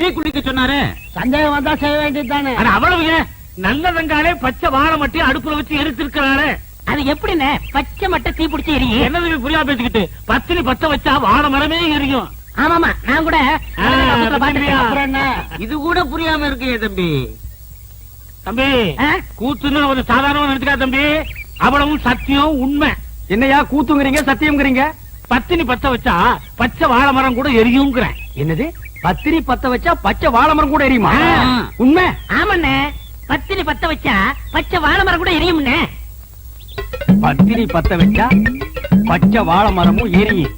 குளிக்க சொன்னாரு. சந்தேகம் வந்தா செய்ய வேண்டியதுதானே. அவ்வளவு நல்ல வெங்காலே பச்சை வாழை மட்டி அடுப்புல வச்சு எரிச்சிருக்கிறாரு. அது எப்படின்னு பச்சை மட்டை தீ பிடிச்சி எரியும்? என்னது புரியா பேசிக்கிட்டு பத்தினி பத்த வச்சா வாழை மரமே எரியும். ஆமாமா நான் கூட அப்புறம் என்ன? இது கூட புரியாம இருக்கு தம்பி. தம்பி கூத்துன்னு ஒரு சாதாரணமா நினைச்சுக்கா தம்பி. அவ்வளவும் சத்தியம் உண்மை. என்னையா கூத்துங்கிறீங்க சத்தியம்ங்கிறீங்க? பத்தினி பத்த வச்சா பச்சை வாழை மரம் கூட எரியுங்கிறேன். என்னது பத்திரி பத்த வச்சா பச்சை வாழை மரம் கூட எரியுமா? உண்மை. ஆமாண்ணே, பத்தினி பத்த வச்சா பச்சை வாழை மரம் கூட எரியும்ண்ணே. பத்திரி பத்த வச்சா பச்சை வாழை மரமும் எரியும்.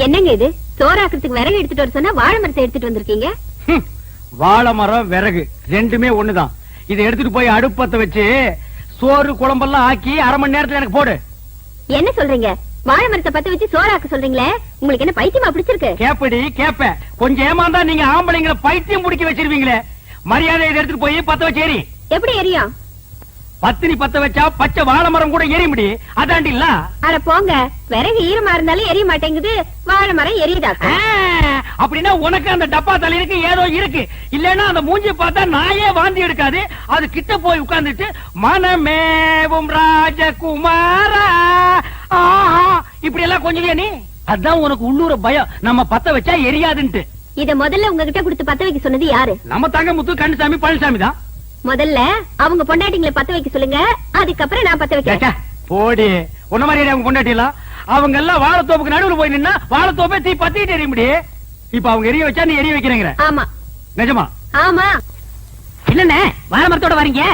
என்னங்க இது? சோறாக்குறதுக்கு விறகு எடுத்துட்டு வர சொன்னா வாழை மரத்தை எடுத்துட்டு வந்திருக்கீங்க. வாழை மரம் விறகு ரெண்டுமே ஒண்ணுதான். இதை எடுத்துட்டு போய் அடுப்பத்த வச்சு சோறு குழம்பெல்லாம் ஆக்கி அரை மணி நேரத்துல எனக்கு போடு. என்ன சொல்றீங்க? வாழை மரத்தை பத்த வச்சு சோறாக்க சொல்றீங்களே, உங்களுக்கு என்ன பைத்தியமா பிடிச்சிருக்கு? கேப்படி கேப்ப கொஞ்சம் ஏமாந்தா நீங்க ஆம்பளைங்களை பைத்தியம் பிடிக்க வச்சிருவீங்களே. மரியாதை இதை எடுத்துட்டு போய் பத்த வச்சு எரி. எப்படி எரியும்? பத்தினி பத்த வச்சா பச்சை வாழை மரம் கூட எரிய முடியும். அதாண்டி இல்ல. அட போங்க, விறகு ஈரமா இருந்தாலும் எரிய மாட்டேங்குது, வாழை மரம் எரியுதா? அப்படின்னா உனக்கு அந்த டப்பா தலையிருக்கு ஏதோ இருக்கு. இல்லன்னா அந்த மூஞ்சி பார்த்தா நாயே வாந்தி எடுக்காது. அது கிட்ட போய் உட்கார்ந்துட்டு மனமேவும் ராஜகுமாரா இப்படி எல்லாம் கொஞ்சம் நீ. அதான் உனக்கு உள்ளூர பயம், நம்ம பத்த வச்சா எரியாதுன்ட்டு. இத முதல்ல உங்ககிட்ட கொடுத்து பத்த வைக்க சொன்னது யாரு? நம்ம தங்க முத்து கண்ணுசாமி பழனிசாமி தான். முதல்ல அவங்க பொண்டாட்டிங்களை பத்த வைக்க சொல்லுங்க, அதுக்கப்புறம் நான் பத்த வைக்கிறேன். போடி உன்ன மாதிரி அவங்க பொண்டாட்டிலாம். அவங்க எல்லாம் வாழைத்தோப்புக்கு நடுவில் போய் நின்னா வாழைத்தோப்பே தீ பத்திட்டு எரிய முடியும். இப்ப அவங்க எரிய வச்சா நீ எரிய வைக்கிறேங்கிற? ஆமா. நிஜமா? ஆமா. என்னண்ணே வாழை மரத்தோட வரீங்க?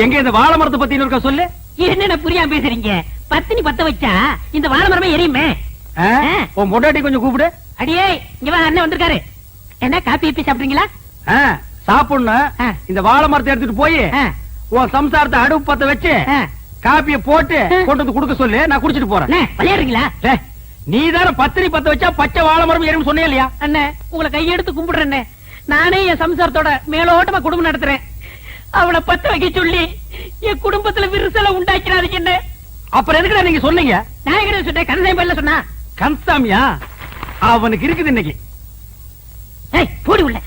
எங்க இந்த வாழை மரத்தை பத்தி இருக்க சொல்லு. என்னென்ன புரியாம பேசுறீங்க? பத்தினி பத்த வச்சா இந்த வாழை மரமே எரியுமே. உன் பொண்டாட்டி கொஞ்சம் கூப்பிடு. அடியே இங்க வா, அண்ணன் வந்திருக்காரு. என்ன காப்பி எப்பி சாப்பிடுறீங்களா? சாப்பிடணும். இந்த வாழை மரத்தை எடுத்துட்டு போய் உன் சம்சாரத்தை அடுப்பு பத்த வச்சு காப்பிய போட்டு கொண்டு வந்து குடுக்க சொல்லு. நான் குடிச்சிட்டு போறேன். விளையாடுறீங்களா? நீ தானே பத்தினி பத்த வச்சா பச்சை வாழை மரம் எரியும் சொன்னே இல்லையா? அண்ணே உங்களை கையெடுத்து கும்பிடுறேன். நானே என் சம்சாரத்தோட மேலோட்டமா குடும்பம் நடத்துறேன். அவளை பத்த வைக்க சொல்லி என் குடும்பத்துல விரிசலை உண்டாக்கிறாதீங்க. என்ன அப்புறம் எதுக்குடா நீங்க சொன்னீங்க? நான் எங்க சொன்னேன்? கந்தசாமி பையில சொன்னா. கந்தசாமியா? அவனுக்கு இருக்குது இன்னைக்கு. போடி உள்ள